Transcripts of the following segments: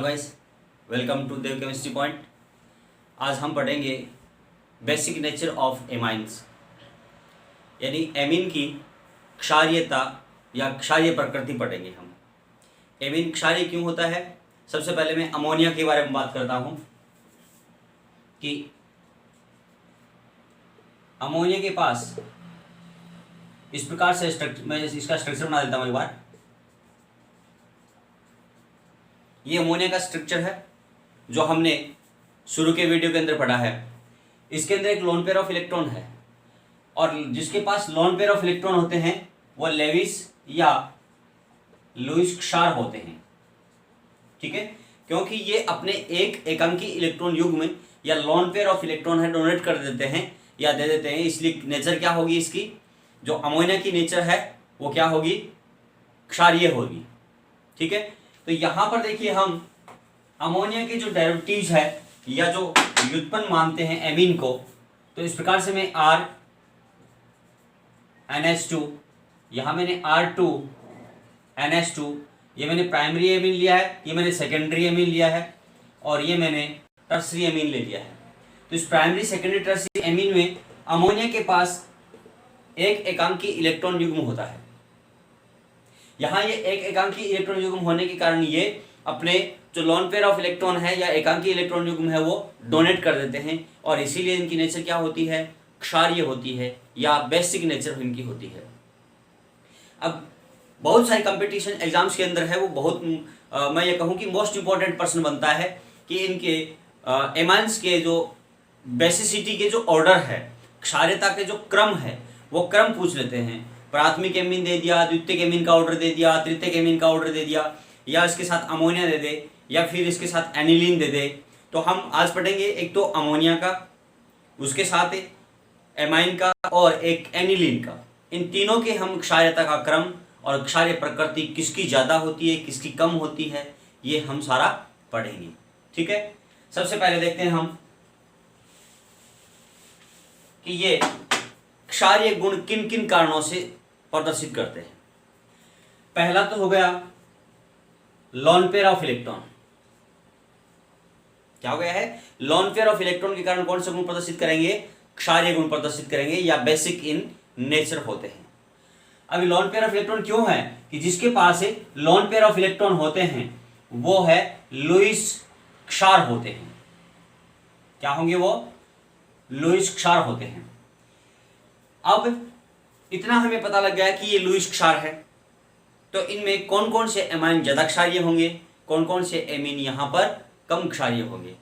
Guys, welcome to Dev chemistry point. आज हम पढ़ेंगे बेसिक नेचर ऑफ एमाइंस, यानी एमीन की क्षारीयता या क्षारीय प्रकृति पढ़ेंगे हम। एमीन क्षारीय क्यों होता है? सबसे पहले मैं अमोनिया के बारे में बात करता हूं कि अमोनिया के पास इस प्रकार से मैं इसका स्ट्रक्चर बना देता हूं एक बार। ये अमोनिया का स्ट्रक्चर है जो हमने शुरू के वीडियो के अंदर पढ़ा है। इसके अंदर एक लोन पेयर ऑफ इलेक्ट्रॉन है और जिसके पास लोन पेयर ऑफ इलेक्ट्रॉन होते हैं वो लेविस या लुईस क्षार होते हैं। ठीक है, क्योंकि ये अपने एक एकांकी इलेक्ट्रॉन युग्म या लोन पेयर ऑफ इलेक्ट्रॉन है डोनेट कर देते हैं या दे देते हैं, इसलिए नेचर क्या होगी इसकी, जो अमोनिया की नेचर है वो क्या होगी, क्षारीय होगी। ठीक है, तो यहां पर देखिए हम अमोनिया के जो डेरिवेटिव्स है या जो व्युत्पन्न मानते हैं एमीन को, तो इस प्रकार से मैं RNH2, यहां मैंने R2NH2, ये मैंने प्राइमरी एमीन लिया है, ये मैंने सेकेंडरी एमीन लिया है और ये मैंने टर्सरी एमीन ले लिया है। तो इस प्राइमरी सेकेंडरी टर्सरी एमीन में अमोनिया के पास एक एकांकी इलेक्ट्रॉन युग्म होता है। यहाँ ये एक एकांकी इलेक्ट्रॉन युग्म होने के कारण ये अपने जो लोन पेयर ऑफ इलेक्ट्रॉन है या एकांकी इलेक्ट्रॉन युग्म है वो डोनेट कर देते हैं और इसीलिए इनकी नेचर क्या होती है, क्षारीय होती है या बेसिक नेचर इनकी होती है। अब बहुत सारे कंपटीशन एग्जाम्स के अंदर है वो बहुत मैं ये कहूँ कि मोस्ट इंपॉर्टेंट प्रश्न बनता है कि इनके एमाइंस के जो बेसिसिटी के जो ऑर्डर है, क्षारीयता के जो क्रम है वो क्रम पूछ लेते हैं। प्राथमिक एमीन दे दिया, द्वितीयक एमीन का ऑर्डर दे दिया, तृतीयक एमीन का ऑर्डर दे दिया, या इसके साथ अमोनिया दे दे या फिर इसके साथ एनिलीन दे दे। तो हम आज पढ़ेंगे एक तो अमोनिया का, उसके साथ एमाइन का और एक एनिलीन का। इन तीनों के हम क्षारीयता का क्रम और क्षारीय प्रकृति किसकी ज़्यादा होती है किसकी कम होती है ये हम सारा पढ़ेंगे। ठीक है, सबसे पहले देखते हैं हम कि ये क्षारीय गुण किन किन कारणों से प्रदर्शित करते हैं। पहला तो हो गया लोन पेयर ऑफ इलेक्ट्रॉन। क्या हो गया है, लोन पेयर ऑफ इलेक्ट्रॉन के कारण कौन से गुण प्रदर्शित करेंगे, क्षारीय गुण प्रदर्शित करेंगे या बेसिक इन नेचर होते हैं। अभी लोन पेयर ऑफ इलेक्ट्रॉन क्यों है कि जिसके पास लोन पेयर ऑफ इलेक्ट्रॉन होते हैं वो है लुईस क्षार होते हैं। क्या होंगे वो, लुईस क्षार होते हैं। अब इतना हमें पता लग गया कि ये लुईस क्षार है, तो इनमें कौन कौन से एमाइन ज्यादा क्षारीय होंगे, कौन कौन से एमीन यहाँ पर कम क्षारीय होंगे।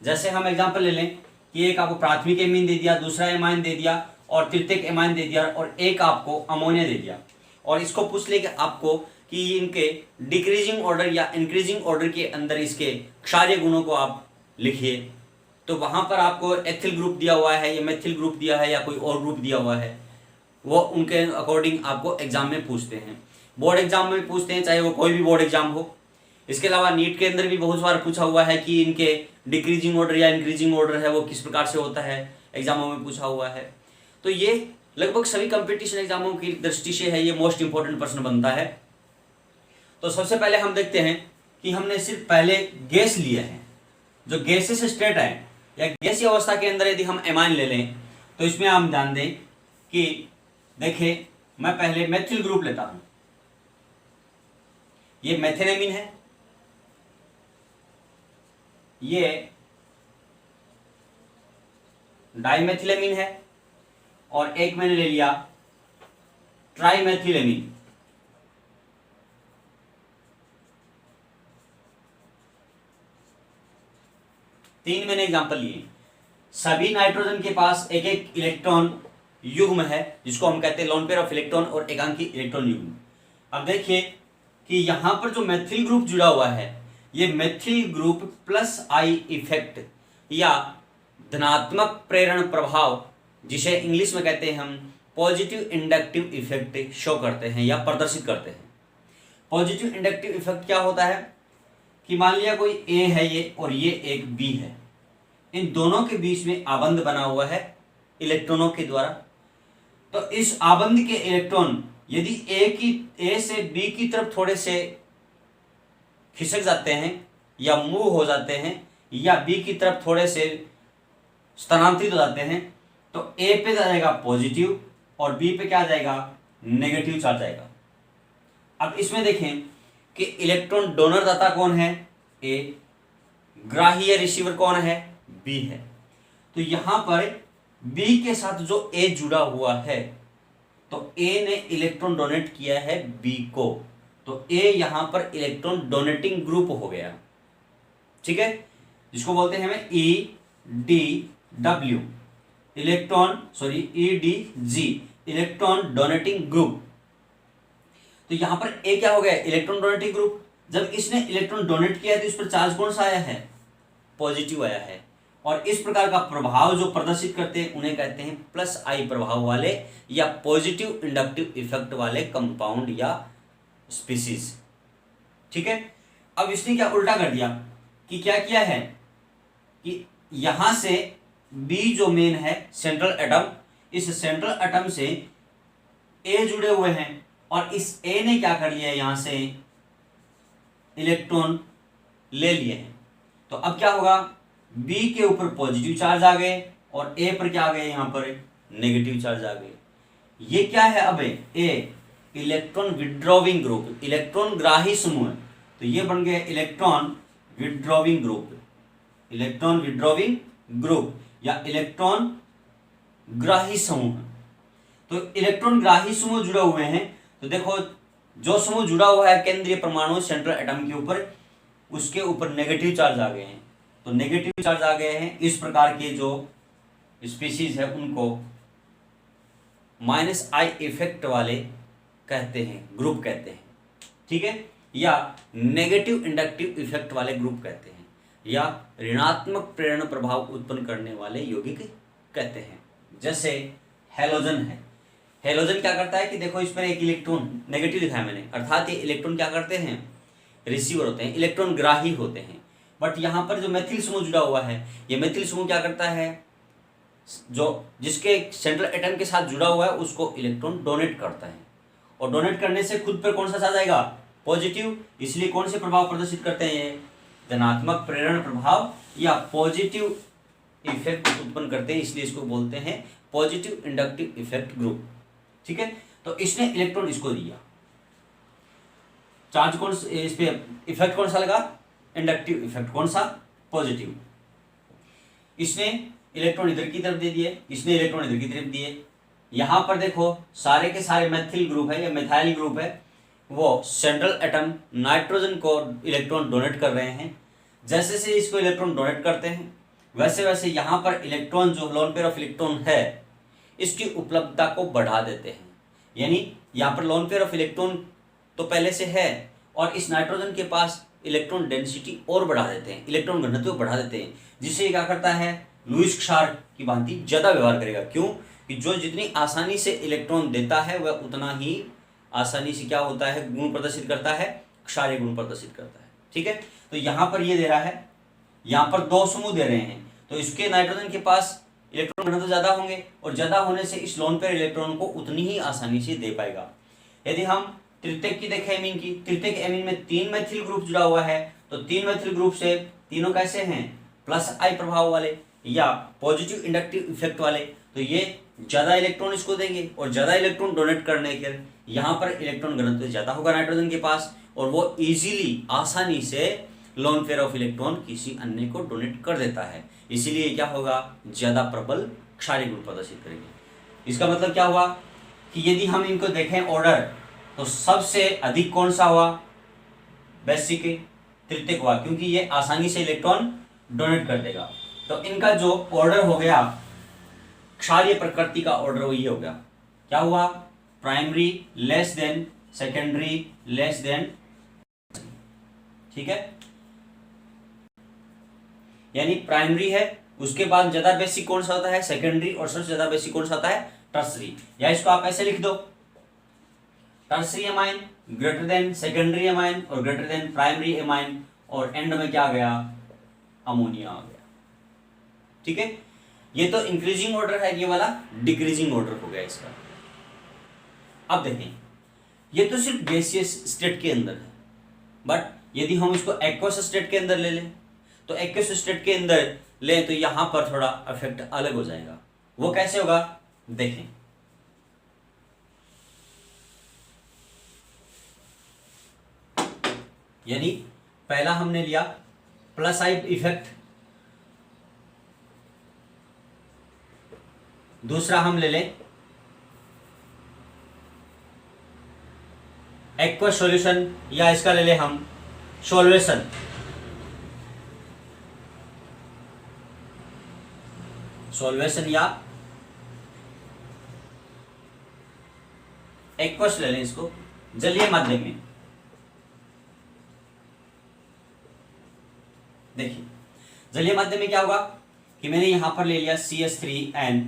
जैसे हम एग्जांपल ले लें कि एक आपको प्राथमिक एमीन दे दिया, दूसरा एमाइन दे दिया और तृतीयक एमाइन दे दिया और एक आपको अमोनिया दे दिया और इसको पूछ ले कि आपको कि इनके डिक्रीजिंग ऑर्डर या इंक्रीजिंग ऑर्डर के अंदर इसके क्षारीय गुणों को आप लिखिए, तो वहां पर आपको एथिल ग्रुप दिया हुआ है या मेथिल ग्रुप दिया है या कोई और ग्रुप दिया हुआ है, वो उनके अकॉर्डिंग आपको एग्जाम में पूछते हैं। बोर्ड एग्जाम में पूछते हैं, चाहे वो कोई भी बोर्ड एग्जाम हो। इसके अलावा नीट के अंदर भी बहुत बार पूछा हुआ है कि इनके डिक्रीजिंग ऑर्डर या इंक्रीजिंग ऑर्डर है वो किस प्रकार से होता है, एग्जामों में पूछा हुआ है। तो ये लगभग सभी कंपटीशन एग्जामों की दृष्टि से है, ये मोस्ट इंपॉर्टेंट प्रश्न बनता है। तो सबसे पहले हम देखते हैं कि हमने सिर्फ पहले गैस लिया है, जो गैसेस स्टेट है या गैसीय अवस्था के अंदर यदि हम एमाइन ले लें तो इसमें हम ध्यान दें कि देखिए मैं पहले मेथिल ग्रुप लेता हूं, ये मेथिलेमीन है, ये डाइमेथिलेमीन है और एक मैंने ले लिया ट्राइमेथिलेमीन। तीन मैंने एग्जांपल लिए। सभी नाइट्रोजन के पास एक एक इलेक्ट्रॉन युग्म है जिसको हम कहते हैं लोन पेयर ऑफ इलेक्ट्रॉन और एकांकी इलेक्ट्रॉन युग्म। अब देखिए कि यहां पर जो मेथिल ग्रुप जुड़ा हुआ है ये methyl group plus I effect या धनात्मक प्रेरण प्रभाव, जिसे इंग्लिश में कहते हैं हम पॉजिटिव इंडक्टिव इफेक्ट, शो करते हैं या प्रदर्शित करते हैं। पॉजिटिव इंडक्टिव इफेक्ट क्या होता है कि मान लिया कोई ए है ये और ये एक बी है, इन दोनों के बीच में आबंध बना हुआ है इलेक्ट्रॉनों के द्वारा। तो इस आबंध के इलेक्ट्रॉन यदि ए से बी की तरफ थोड़े से खिसक जाते हैं या मूव हो जाते हैं या बी की तरफ थोड़े से स्थानांतरित हो जाते हैं तो ए पे जाएगा पॉजिटिव और बी पे क्या आ जाएगा, नेगेटिव चार्ज आएगा। अब इसमें देखें कि इलेक्ट्रॉन डोनर दाता कौन है, ए, ग्राही या रिसीवर कौन है, बी है। तो यहां पर बी के साथ जो ए जुड़ा हुआ है तो ए ने इलेक्ट्रॉन डोनेट किया है बी को, तो ए यहां पर इलेक्ट्रॉन डोनेटिंग ग्रुप हो गया, ठीक है, जिसको बोलते हैं हमें E D W E D G electron donating group. तो यहां पर ए क्या हो गया, इलेक्ट्रॉन डोनेटिंग ग्रुप। जब इसने इलेक्ट्रॉन डोनेट किया है तो इस पर चार्ज कौन सा आया है, पॉजिटिव आया है। और इस प्रकार का प्रभाव जो प्रदर्शित करते हैं उन्हें कहते हैं प्लस आई प्रभाव वाले या पॉजिटिव इंडक्टिव इफेक्ट वाले कंपाउंड या स्पीसीज, ठीक है। अब इसने क्या उल्टा कर दिया कि क्या किया है कि यहां से बी जो मेन है सेंट्रल एटम, इस सेंट्रल एटम से ए जुड़े हुए हैं और इस ए ने क्या कर लिया है, यहां से इलेक्ट्रॉन ले लिए हैं। तो अब क्या होगा, बी के ऊपर पॉजिटिव चार्ज आ गए और ए पर क्या आ गए, यहां पर नेगेटिव चार्ज आ गए। ये क्या है, अब ए इलेक्ट्रॉन विड्रॉविंग ग्रुप, इलेक्ट्रॉन ग्राही समूह, तो ये बन गया electron withdrawing group, electron withdrawing group या इलेक्ट्रॉन ग्राही समूह। तो इलेक्ट्रॉन ग्राही समूह जुड़े हुए हैं, तो देखो जो समूह जुड़ा हुआ है केंद्रीय परमाणु सेंट्रल एटम के ऊपर, उसके ऊपर नेगेटिव चार्ज आ गए हैं। तो नेगेटिव चार्ज आ गए हैं, इस प्रकार के जो स्पीशीज है उनको माइनस आई इफेक्ट वाले कहते हैं, ग्रुप कहते हैं, ठीक है, या नेगेटिव इंडक्टिव इफेक्ट वाले ग्रुप कहते हैं, या ऋणात्मक प्रेरण प्रभाव उत्पन्न करने वाले यौगिक कहते हैं। जैसे हेलोजन है, हेलोजन क्या करता है कि देखो इस पर एक इलेक्ट्रॉन नेगेटिव दिखाया मैंने, अर्थात ये इलेक्ट्रॉन क्या करते हैं, रिसीवर होते हैं, इलेक्ट्रॉन ग्राही होते हैं। बट यहाँ पर जो मेथिल समूह जुड़ा हुआ है, ये मेथिल समूह क्या करता है, जो जिसके सेंट्रल एटम के साथ जुड़ा हुआ है उसको इलेक्ट्रॉन डोनेट करता है, और डोनेट करने से खुद पर कौन सा चार्ज आएगा, पॉजिटिव। इसलिए कौन से प्रभाव प्रदर्शित करते हैं, ये धनात्मक प्रेरण प्रभाव या पॉजिटिव इफेक्ट उत्पन्न करते हैं, इसलिए इसको बोलते हैं पॉजिटिव इंडक्टिव इफेक्ट ग्रुप, ठीक है। तो इसने इलेक्ट्रॉन इसको दिया, चार्ज कौन इस पे इफेक्ट कौन सा लगा, इंडक्टिव इफेक्ट कौन सा, पॉजिटिव। इसने इलेक्ट्रॉन इधर की तरफ दे दिए, इसने इलेक्ट्रॉन इधर की तरफ दिए। यहां पर देखो सारे के सारे मेथिल ग्रुप है या मेथाइल ग्रुप है, वो सेंट्रल एटम नाइट्रोजन को इलेक्ट्रॉन डोनेट कर रहे हैं। जैसे से इसको इलेक्ट्रॉन डोनेट करते हैं वैसे वैसे यहाँ पर इलेक्ट्रॉन जो लोन पेयर ऑफ इलेक्ट्रॉन है इसकी उपलब्धता को बढ़ा देते हैं। यानी यहाँ पर लोन पेयर ऑफ इलेक्ट्रॉन तो पहले से है और इस नाइट्रोजन के पास इलेक्ट्रॉन डेंसिटी और बढ़ा देते हैं, इलेक्ट्रॉन घनत्व बढ़ा देते हैं, जिससे क्या करता है, लुईस क्षार की भांति ज़्यादा व्यवहार करेगा। क्यों कि जो जितनी आसानी से इलेक्ट्रॉन देता है वह उतना ही आसानी से क्या होता है, गुण प्रदर्शित करता है, क्षारीय गुण प्रदर्शित करता है, ठीक है। तो यहाँ पर ये दे रहा है, यहाँ पर दो समूह दे रहे हैं, तो इसके नाइट्रोजन के पास इलेक्ट्रॉन घनत्व ज़्यादा होंगे और ज़्यादा होने से इस लोन पेयर इलेक्ट्रॉन को उतनी ही आसानी से दे पाएगा। यदि हम तृतीयक की देखें एमीन की, तृतीयक एमीन में 3 मेथिल ग्रुप जुड़ा हुआ है, तो 3 मेथिल ग्रुप से तीनों कैसे हैं, प्लस आई प्रभाव वाले या पॉजिटिव इंडक्टिव इफेक्ट वाले। तो ये ज़्यादा इलेक्ट्रॉन इसको देंगे और ज़्यादा इलेक्ट्रॉन डोनेट करने के यहाँ पर इलेक्ट्रॉन घनत्व ज़्यादा होगा नाइट्रोजन के पास और वो इजीली आसानी से लोन पेयर ऑफ इलेक्ट्रॉन किसी अन्य को डोनेट कर देता है। इसीलिए क्या होगा, ज़्यादा प्रबल क्षारीय गुण प्रदर्शित करेंगे। इसका मतलब क्या हुआ कि यदि हम इनको देखें ऑर्डर, तो सबसे अधिक कौन सा हुआ, बेसिक तृतीयक हुआ, क्योंकि ये आसानी से इलेक्ट्रॉन डोनेट कर देगा। तो इनका जो ऑर्डर हो गया क्षारीय प्रकृति का ऑर्डर वो ये हो गया, क्या हुआ, primary less than secondary less than, ठीक है। यानी प्राइमरी है, उसके बाद ज्यादा बेसिक कौन सा होता है, सेकेंडरी, और सबसे ज्यादा बेसिक कौन सा होता है, टर्सरी। या इसको आप ऐसे लिख दो, tertiary amine greater than secondary amine और ग्रेटर देन प्राइमरी एमाइन, और एंड में क्या आ गया, अमोनिया आ गया, ठीक है। ये तो इंक्रीजिंग ऑर्डर है, ये वाला डिक्रीजिंग ऑर्डर हो गया इसका। अब देखें, ये तो सिर्फ गैसियस स्टेट के अंदर है, बट यदि हम इसको एक्वस स्टेट के अंदर ले लें, तो एक्वस स्टेट के अंदर लें तो यहां पर थोड़ा इफेक्ट अलग हो जाएगा। वो कैसे होगा देखें। यानी पहला हमने लिया प्लस आई इफेक्ट, दूसरा हम ले लें एक्वस सॉल्यूशन, या इसका ले लें हम सॉल्वेशन। सॉल्वेशन या एक्वस ले लें इसको जलीय माध्यम में। देखिए जलीय माध्यम में क्या होगा कि मैंने यहां पर ले लिया CH3N।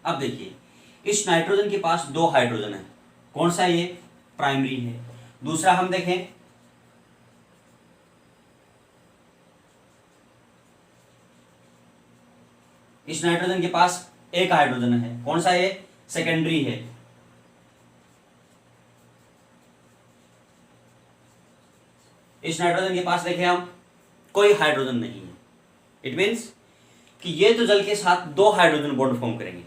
अब देखिए इस नाइट्रोजन के पास दो हाइड्रोजन है, कौन सा ये प्राइमरी है। दूसरा हम देखें इस नाइट्रोजन के पास एक हाइड्रोजन है, कौन सा ये सेकेंडरी है। इस नाइट्रोजन के पास देखें हम कोई हाइड्रोजन नहीं है। इट मीन्स कि ये तो जल के साथ दो हाइड्रोजन बॉन्ड फॉर्म करेंगे,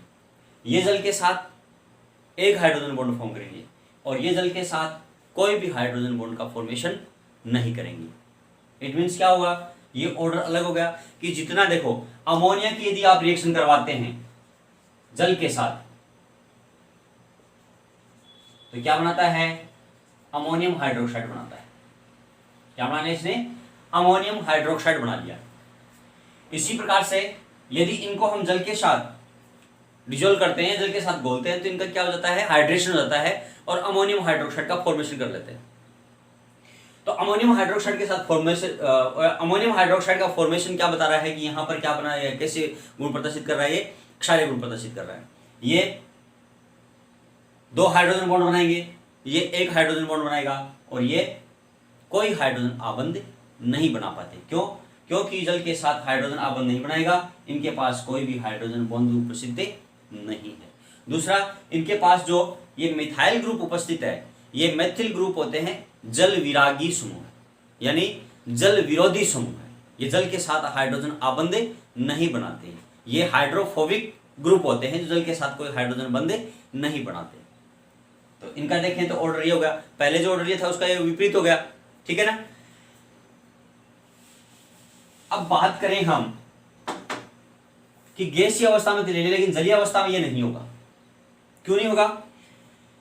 ये जल के साथ एक हाइड्रोजन बॉन्ड फॉर्म करेंगे, और ये जल के साथ कोई भी हाइड्रोजन बॉन्ड का फॉर्मेशन नहीं करेंगे। इट मीन्स क्या होगा, ये ऑर्डर अलग हो गया कि जितना देखो अमोनिया की यदि आप रिएक्शन करवाते हैं जल के साथ तो क्या बनाता है, अमोनियम हाइड्रोक्साइड बनाता है। क्या बनाया इसने, अमोनियम हाइड्रोक्साइड बना लिया। इसी प्रकार से यदि इनको हम जल के साथ डिजोल्व करते हैं, जल के साथ घोलते हैं, तो इनका क्या हो जाता है, हाइड्रेशन हो जाता है और अमोनियम हाइड्रोक्साइड का फॉर्मेशन कर लेते हैं। तो अमोनियम हाइड्रोक्साइड के साथ फॉर्मेशन, अमोनियम हाइड्रोक्साइड का फॉर्मेशन क्या बता रहा है कि यहाँ पर क्या बना है, कैसे गुण प्रदर्शित कर रहा है, ये क्षारीय गुण प्रदर्शित कर रहा है। ये दो हाइड्रोजन बॉन्ड बनाएंगे, ये एक हाइड्रोजन बॉन्ड बनाएगा, और ये कोई हाइड्रोजन आबंध नहीं बना पाते। क्यों, क्योंकि जल के साथ हाइड्रोजन आबंध नहीं बनाएगा, इनके पास कोई भी हाइड्रोजन बॉन्ड उपस्थित नहीं है। दूसरा, इनके पास जो ये मिथाइल ग्रुप उपस्थित है, ये मैथिल ग्रुप होते हैं जल विरागी समूह, यानी जल विरोधी समूह है। ये जल के साथ हाइड्रोजन आबंध नहीं बनाते हैं। ये हाइड्रोफोबिक ग्रुप होते हैं जो जल के साथ कोई हाइड्रोजन बंध नहीं बनाते। तो इनका देखें तो ऑर्डर ये हो गया, पहले जो ऑर्डर ये था उसका ये विपरीत हो गया, ठीक है ना। अब बात करें हम कि गैसीय अवस्था में तो ले, लेकिन जलीय अवस्था में ये नहीं होगा। क्यों नहीं होगा,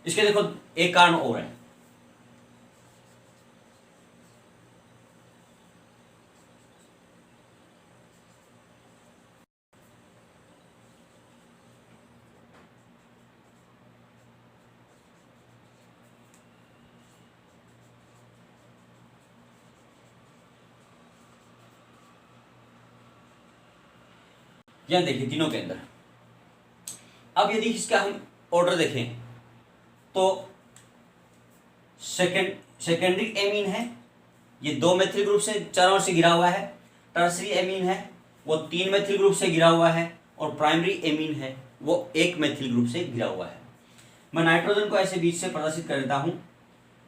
इसके देखो एक कारण और है। यहां देखिए तीनों के अंदर, अब यदि इसका हम ऑर्डर देखें तो सेकेंडरी एमीन है, ये दो मेथिल ग्रुप से चारों ओर से घिरा हुआ है। टर्सरी एमीन है, वो तीन मेथिल ग्रुप से घिरा हुआ है, और प्राइमरी एमीन है, वो एक मेथिल ग्रुप से घिरा हुआ है। मैं नाइट्रोजन को ऐसे बीच से प्रदर्शित कर देता हूं।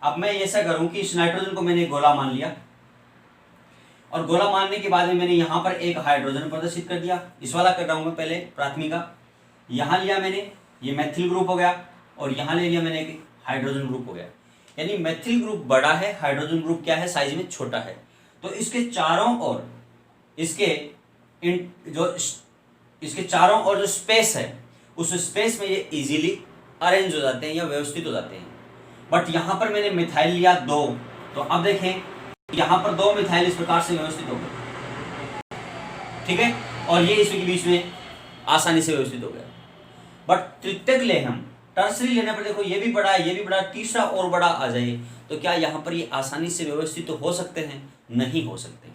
अब मैं ऐसा करूं कि इस नाइट्रोजन को मैंने गोला मान लिया, और गोला मानने के बाद में मैंने यहाँ पर एक हाइड्रोजन प्रदर्शित कर दिया। इस वाला कर रहा हूँ मैं पहले प्राथमिका, यहाँ लिया मैंने, ये मैथिल ग्रुप हो गया, और यहाँ ले लिया मैंने एक हाइड्रोजन ग्रुप हो गया। यानी मैथिल ग्रुप बड़ा है, हाइड्रोजन ग्रुप क्या है, साइज में छोटा है। तो इसके चारों ओर इसके चारों ओर जो स्पेस है, उस स्पेस में ये इजीली अरेंज हो जाते हैं या व्यवस्थित हो जाते हैं। बट यहाँ पर मैंने मिथाइल लिया दो, तो अब देखें यहां पर दो मिथाइल इस प्रकार से व्यवस्थित हो गए, ठीक है, और ये इसके बीच में आसानी से व्यवस्थित हो गया। बट तृतीयक ले हम टर्सरी लेने पर देखो ये भी बड़ा है, ये भी बड़ा, तीसरा और बड़ा आ जाए, तो क्या यहां पर ये आसानी से व्यवस्थित हो सकते हैं, नहीं हो सकते।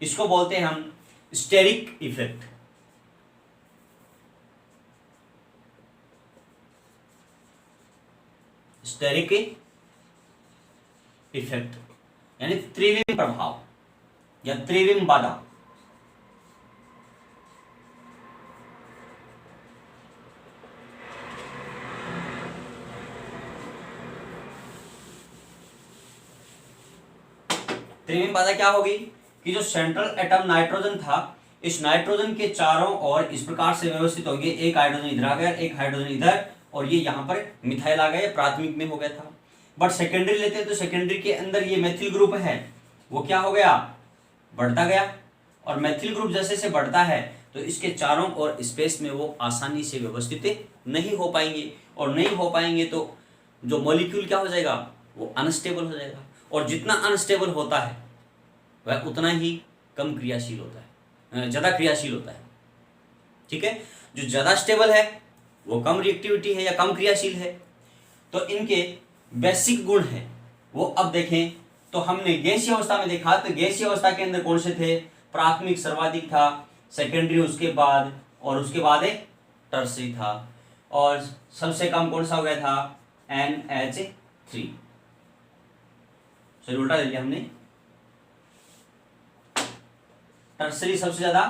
इसको बोलते हैं हम स्टेरिक इफेक्ट। स्टेरिक इफेक्ट यानी त्रिविम प्रभाव या त्रिविम बाधा। त्रिविम बाधा क्या होगी कि जो सेंट्रल एटम नाइट्रोजन था, इस नाइट्रोजन के चारों ओर इस प्रकार से व्यवस्थित हो गए, एक हाइड्रोजन इधर आ गया, एक हाइड्रोजन इधर, और ये यहाँ पर मिथाइल आ गया, प्राथमिक में हो गया था। बट सेकेंडरी लेते हैं तो सेकेंडरी के अंदर ये मेथिल ग्रुप है, वो क्या हो गया, बढ़ता गया, और मेथिल ग्रुप जैसे से बढ़ता है तो इसके चारों ओर स्पेस में वो आसानी से व्यवस्थित नहीं हो पाएंगे, और नहीं हो पाएंगे तो जो मॉलिक्यूल क्या हो जाएगा, वो अनस्टेबल हो जाएगा, और जितना अनस्टेबल होता है वह उतना ही कम क्रियाशील होता है, ज़्यादा क्रियाशील होता है। ठीक है, जो ज़्यादा स्टेबल है वो कम रिएक्टिविटी है या कम क्रियाशील है। तो इनके बेसिक गुण हैं वो अब देखें तो हमने गैसीय अवस्था में देखा, तो गैसीय अवस्था के अंदर कौन से थे, प्राथमिक सर्वाधिक था, सेकेंडरी उसके बाद, और उसके बाद एक टर्सरी था, और सबसे कम कौन सा हो गया था, NH3। सॉरी उल्टा ले लिया हमने, टर्सरी सबसे ज्यादा,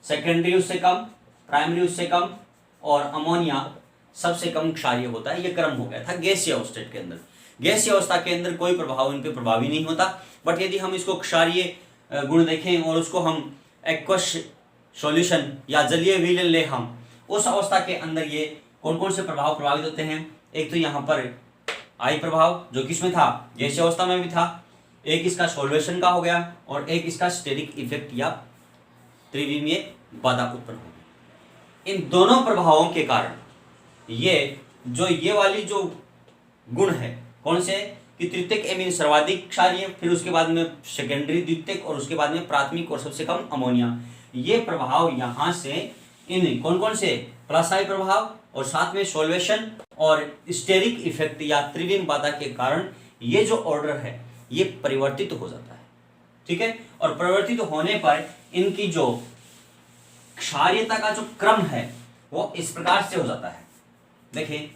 सेकेंडरी उससे कम, प्राइमरी उससे कम, और अमोनिया सबसे कम क्षारीय होता है। ये क्रम हो गया था गैसीय अवस्था के अंदर। गैसीय अवस्था के अंदर कोई प्रभाव इन पे प्रभावी नहीं होता, बट यदि हम इसको क्षारीय गुण देखें और उसको हम एक्वस सॉल्यूशन या जलीय विलयन ले, हम उस अवस्था के अंदर ये कौन कौन से प्रभाव प्रभावित होते हैं। एक तो यहाँ पर आई प्रभाव जो किसमें था, गैसीय अवस्था में भी था, एक इसका सॉल्वेशन का हो गया, और एक इसका स्टेरिक इफेक्ट या त्रिविमीय बाधा उत्पन्न हो गई। इन दोनों प्रभावों के कारण ये वाली जो गुण है कौन से, कि तृतीयक एमीन सर्वाधिक क्षारीय, फिर उसके बाद में सेकेंडरी द्वितीयक, और उसके बाद में प्राथमिक और सबसे कम अमोनिया। ये प्रभाव यहाँ से इन कौन कौन से प्लस आई प्रभाव और साथ में सॉल्वेशन और स्टेरिक इफेक्ट या त्रिविम बाधा के कारण ये जो ऑर्डर है ये परिवर्तित हो जाता है। ठीक है, और परिवर्तित होने पर इनकी जो क्षारीयता का जो क्रम है वो इस प्रकार से हो जाता है। देखिए,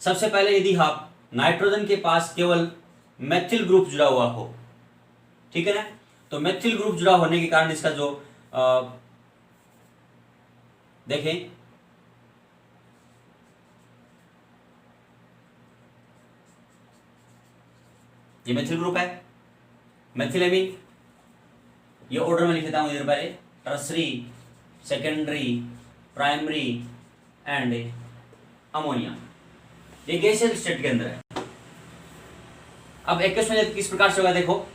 सबसे पहले यदि आप नाइट्रोजन के पास केवल मेथिल ग्रुप जुड़ा हुआ हो, ठीक है ना, तो मेथिल ग्रुप जुड़ा होने के कारण इसका जो देखें ये मेथिल ग्रुप है, मेथिलेमीन, ये ऑर्डर में लिख देता हूं इधर पहले, tertiary, secondary, primary and ammonia. ये गैसीय स्टेट के अंदर है। अब एक क्वेश्चन किस प्रकार से होगा देखो,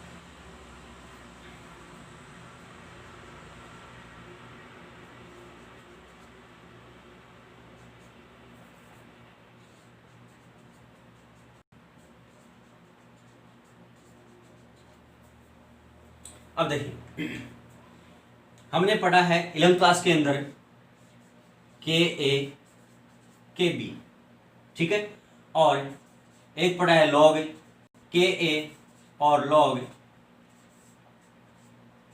अब देखिए हमने पढ़ा है 11th क्लास के अंदर Ka Kb, ठीक है, और एक पढ़ा है log Ka और log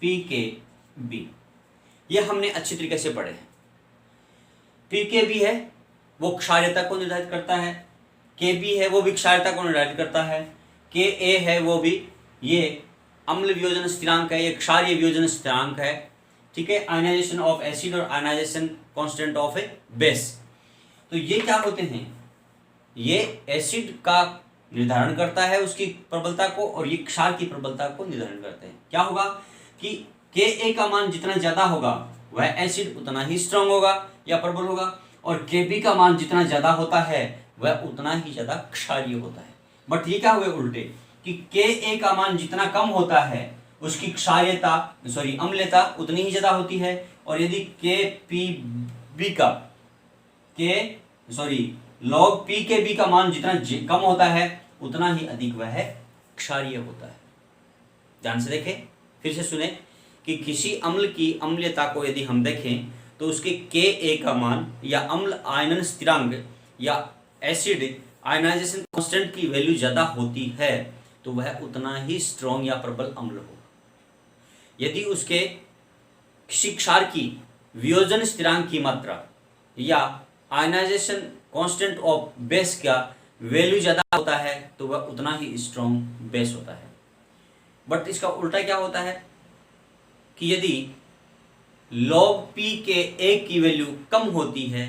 Pkb। ये हमने अच्छी तरीके से पढ़े हैं। Pkb है वो क्षारीयता को निर्धारित करता है, Kb है वो भी क्षारीयता को निर्धारित करता है, Ka है वो भी ये अम्ल वियोजन स्थिरांक है, ये क्षारीय वियोजन स्थिरांक है। ठीक है, आयनाइजेशन ऑफ एसिड और ionization constant of a base. तो ये क्या होते हैं, ये एसिड का निर्धारण करता है उसकी प्रबलता को, और ये क्षार की प्रबलता को निर्धारण करते हैं। क्या होगा कि Ka का मान जितना ज्यादा होगा वह एसिड उतना ही स्ट्रांग होगा या प्रबल होगा, और Kb का मान जितना ज्यादा होता है वह उतना ही ज्यादा क्षारीय होता है। बट ये क्या हुए उल्टे कि Ka का मान जितना कम होता है उसकी क्षारीयता अम्लता उतनी ही ज्यादा होती है, और यदि Kpb का log Pkb का मान जितना कम होता है उतना ही अधिक वह क्षारीय होता है। ध्यान से देखें, फिर से सुने कि किसी अम्ल की अम्लता को यदि हम देखें तो उसके Ka का मान या अम्ल आयनन स्थिरांक या एसिड आयनाइजेशन कांस्टेंट की वैल्यू ज्यादा होती है तो वह उतना ही स्ट्रॉन्ग या प्रबल अम्ल होगा। यदि उसके किसी क्षार की वियोजन स्थिरांक की मात्रा या आयनाइजेशन कांस्टेंट ऑफ बेस का वैल्यू ज्यादा होता है तो वह उतना ही स्ट्रॉन्ग बेस होता है। बट इसका उल्टा क्या होता है कि यदि log P के A की वैल्यू कम होती है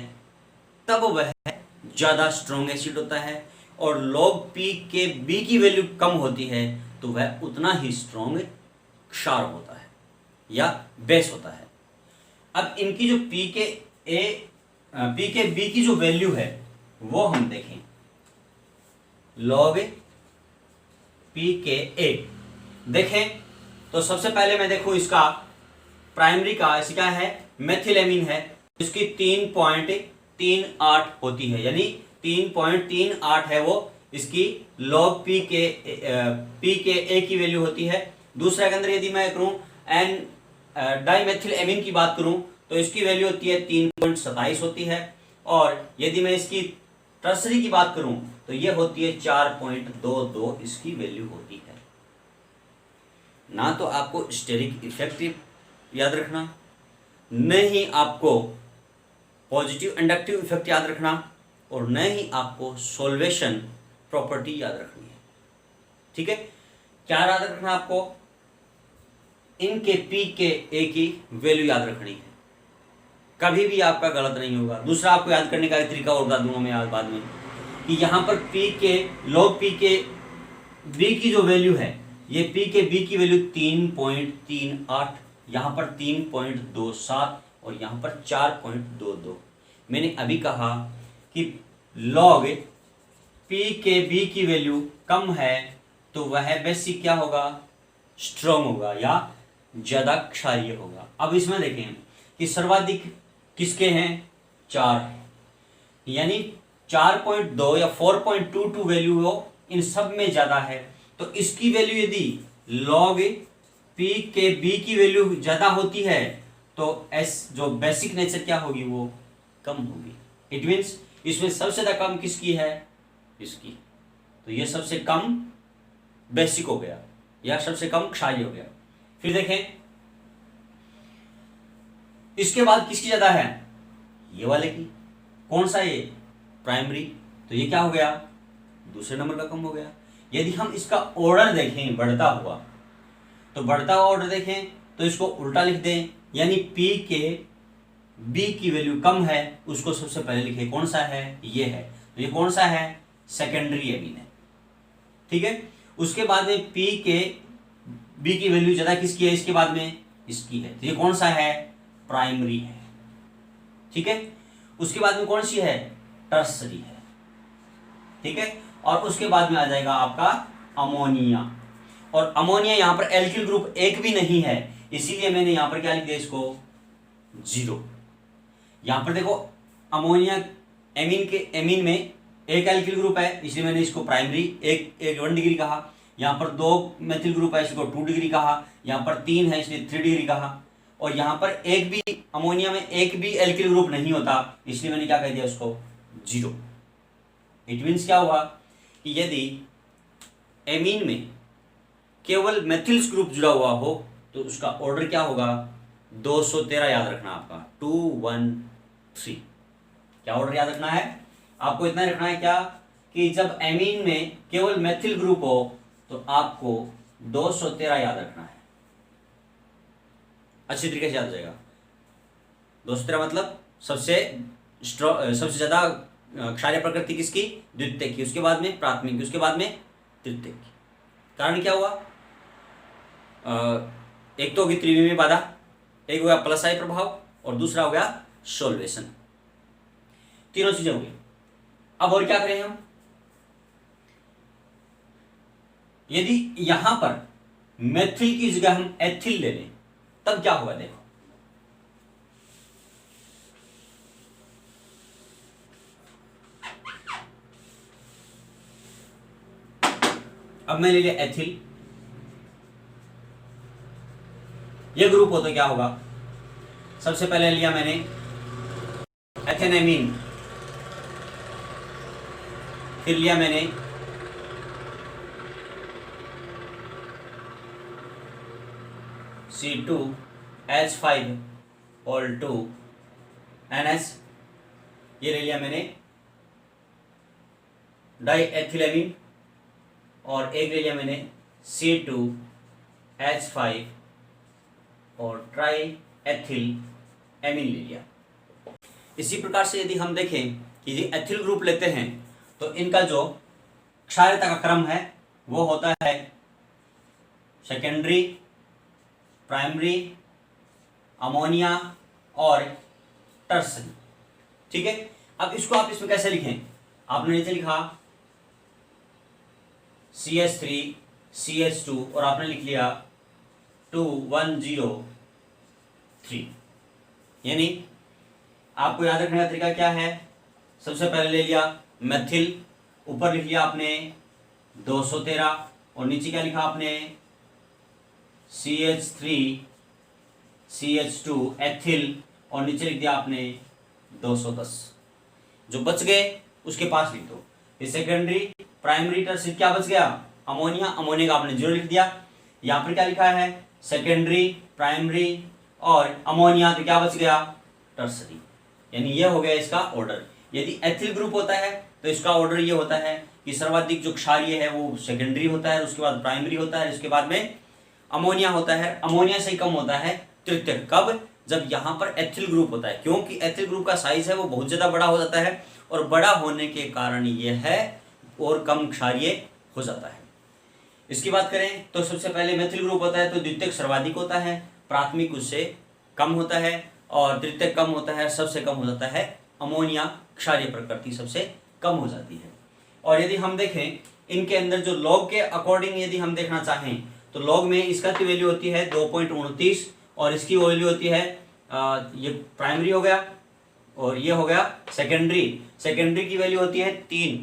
तब वह ज्यादा स्ट्रॉन्ग एसिड होता है, और log P के B की वैल्यू कम होती है तो वह उतना ही स्ट्रॉन्ग क्षार होता है या बेस होता है। अब इनकी जो पी के बी की जो वैल्यू है वो हम देखें, लॉग पी के ए देखें तो सबसे पहले मैं देखूं इसका प्राइमरी का, इसका है मेथिलेमीन है, इसकी 3.38 होती है, यानी 3.38 है वो इसकी लॉग पी के ए की वैल्यू होती है। दूसरा के अंदर यदि मैं करूं एन डाइमेथिलेमीन की बात करूं तो इसकी वैल्यू होती है 3.27 होती है, और यदि मैं इसकी टर्सरी की बात करूं तो ये होती है 4.22 इसकी वैल्यू होती है। ना तो आपको स्टेरिक इफेक्ट याद रखना, न ही आपको पॉजिटिव इंडक्टिव इफेक्ट याद रखना, और न ही आपको सोल्वेशन प्रॉपर्टी याद रखनी है। ठीक है, क्या याद रखना आपको? इनके पी के ए की वैल्यू याद रखनी है, कभी भी आपका गलत नहीं होगा। दूसरा आपको याद करने का एक तरीका और बता दूंगा मैं आज बाद में, कि यहां पर पी के लॉग पी के बी की जो वैल्यू है, ये पी के बी की वैल्यू 3.38, यहां पर 3.27 और यहां पर 4.22। मैंने अभी कहा कि लॉग पी के बी की वैल्यू कम है तो वह बेसिक क्या होगा? स्ट्रॉन्ग होगा या ज्यादा क्षारीय होगा। अब इसमें देखें कि सर्वाधिक किसके हैं? 4, यानी 4.2 या 4.22 वैल्यू हो, इन सब में ज्यादा है। तो इसकी वैल्यू यदि लॉग पी के बी की वैल्यू ज्यादा होती है तो एस जो बेसिक नेचर क्या होगी? वो कम होगी। इट मीन्स इसमें सबसे ज्यादा कम किसकी है? इसकी। तो ये सबसे कम बेसिक हो गया या सबसे कम क्षारीय हो गया। फिर देखें इसके बाद किसकी ज्यादा है? ये वाले की। कौन सा? ये प्राइमरी। तो ये क्या हो गया? दूसरे नंबर का कम हो गया। यदि हम इसका ऑर्डर देखें बढ़ता हुआ, तो बढ़ता हुआ ऑर्डर देखें तो इसको उल्टा लिख दें, यानी पी के बी की वैल्यू कम है उसको सबसे पहले लिखे। कौन सा है? ये है। तो ये कौन सा है? सेकेंडरी एमीन है। ठीक है, उसके बाद में पी के बी की वैल्यू ज्यादा किसकी है? इसके बाद में इसकी है। तो ये कौन सा है? प्राइमरी है। ठीक है, उसके बाद में कौन सी है? टर्सरी है। ठीक है, और उसके बाद में आ जाएगा आपका अमोनिया, और अमोनिया यहां पर एल्किल ग्रुप एक भी नहीं है, इसीलिए मैंने यहां पर क्या लिख दिया? इसको 0। यहां पर देखो अमोनिया एमीन में एक एल्किल ग्रुप है, इसलिए मैंने इसको प्राइमरी एक 1 डिग्री कहा। यहां पर 2 मेथिल ग्रुप है, इसको 2 डिग्री कहा। यहां पर 3 है, इसलिए 3 डिग्री कहा। और यहां पर एक भी अमोनिया में एक भी एल्किल ग्रुप नहीं होता, इसलिए मैंने क्या कह दिया? उसको 0। इट मीन्स क्या हुआ कि यदि एमीन में केवल मेथिल्स ग्रुप जुड़ा हुआ हो तो उसका ऑर्डर क्या होगा? 213 याद रखना आपका, 213। क्या ऑर्डर याद रखना है आपको? इतना रखना है क्या कि जब एमीन में केवल मेथिल ग्रुप हो तो आपको 213 याद रखना है। अच्छी तरीके से याद हो जाएगा। 213 मतलब सबसे ज्यादा क्षारीय प्रकृति किसकी? द्वितीयक की, उसके बाद में प्राथमिक की, उसके बाद में तृतीयक की। कारण क्या हुआ? एक तो होगी त्रिविमीय बाधा, एक हो गया प्लस आई प्रभाव, और दूसरा हो गया सोल्वेशन। तीनों चीजें हो गई। अब और क्या करें हम? यदि यहां पर मेथिल की जगह हम एथिल ले लें तब क्या होगा? देखो अब मैं ले लिया एथिल, ये ग्रुप हो तो क्या होगा? सबसे पहले लिया मैंने एथेनेमीन, फिर लिया मैंने C2H5 और 2 NS, ये ले लिया मैंने डाइएथिलेमीन, और एक ले लिया मैंने C2H5 और ट्राई एथिल एमीन ले लिया। इसी प्रकार से यदि हम देखें कि यदि एथिल ग्रुप लेते हैं तो इनका जो क्षारीयता का क्रम है वो होता है सेकेंडरी, प्राइमरी, अमोनिया और टर्सरी। ठीक है, अब इसको आप इसमें कैसे लिखें? आपने नीचे लिखा CH3 CH2 और आपने लिख लिया 2103। यानी आपको याद रखने का तरीका क्या है? सबसे पहले ले लिया मेथिल, ऊपर लिख लिया आपने 213 और नीचे क्या लिखा आपने CH3 CH2 एथिल और नीचे लिख दिया आपने 210। जो बच गए उसके पास लिख दो। सेकेंडरी, प्राइमरी, टर्सरी क्या बच गया? अमोनिया, अमोनिया का आपने 0 लिख दिया। यहाँ पर क्या लिखा है? सेकेंडरी, प्राइमरी और अमोनिया, तो क्या बच गया? टर्सरी। यानी ये हो गया इसका ऑर्डर। यदि एथिल ग्रुप होता है तो इसका ऑर्डर ये होता है कि सर्वाधिक जो क्षारीय है वो सेकेंडरी होता है, उसके बाद प्राइमरी होता है, उसके बाद में अमोनिया होता है। अमोनिया से कम होता है तृतीयक। कब? जब यहाँ पर एथिल ग्रुप होता है, क्योंकि एथिल ग्रुप का साइज है वो बहुत ज्यादा बड़ा हो जाता है और बड़ा होने के कारण ये है और कम क्षारीय हो जाता है। इसकी बात करें तो सबसे पहले मेथिल ग्रुप होता है तो द्वितीयक सर्वाधिक होता है, प्राथमिक उससे कम होता है और तृतीयक कम होता है, सबसे कम हो जाता है अमोनिया। क्षारीय प्रकृति सबसे कम हो जाती है। और यदि हम देखें इनके अंदर जो लॉग के अकॉर्डिंग यदि हम देखना चाहें तो लॉग में इसका की वैल्यू होती है 2.29 और इसकी वैल्यू होती है ये प्राइमरी हो गया और ये हो गया सेकेंडरी। सेकेंडरी की वैल्यू होती है 3,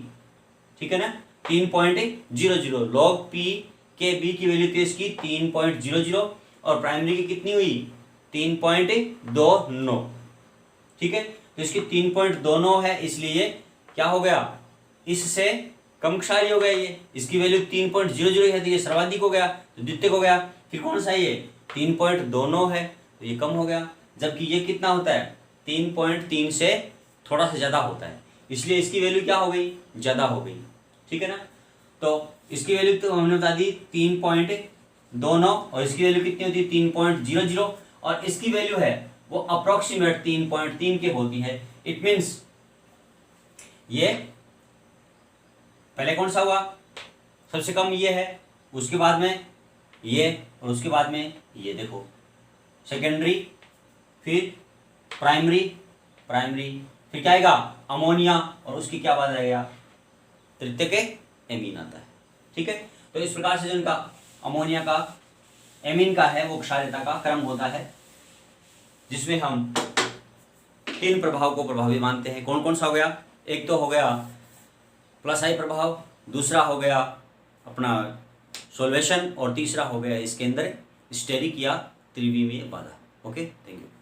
ठीक है ना, 3.00। लॉग पी के बी की वैल्यू थी इसकी 3.00 और प्राइमरी की कितनी हुई? 3.29। ठीक है, तो इसकी 3.29 है, इसलिए क्या हो गया? इससे कम क्षारीय हो गया ये। इसकी वैल्यू 3.00 है तो ये सर्वाधिक हो गया, तो द्वितीयक हो गया। फिर कौन सा ये 3.29 है तो ये कम हो गया, जबकि ये कितना होता है? 3.3 से थोड़ा सा ज्यादा होता है, इसलिए इसकी वैल्यू क्या हो गई? ज्यादा हो गई। ठीक है ना, तो इसकी वैल्यू तो हमने बता दी 3.29 और इसकी वैल्यू कितनी होती है? 3.00 और इसकी वैल्यू है वो अप्रोक्सीमेट 3.3 के होती है। इट मीन्स ये पहले कौन सा हुआ? सबसे कम ये है, उसके बाद में ये और उसके बाद में ये। देखो सेकेंडरी, फिर प्राइमरी, फिर क्या आएगा? अमोनिया और उसकी क्या बात रहेगा? तृतीयक एमीन आता है। ठीक है, तो इस प्रकार से जिनका अमोनिया का एमीन का है वो क्षारीयता का क्रम होता है, जिसमें हम 3 प्रभाव को प्रभावी मानते हैं। कौन कौन सा हो गया? एक तो हो गया प्लस आई प्रभाव, दूसरा हो गया अपना सोल्वेशन और तीसरा हो गया इसके अंदर स्टेरिक या त्रिविमीय बाधा। Okay, thank you.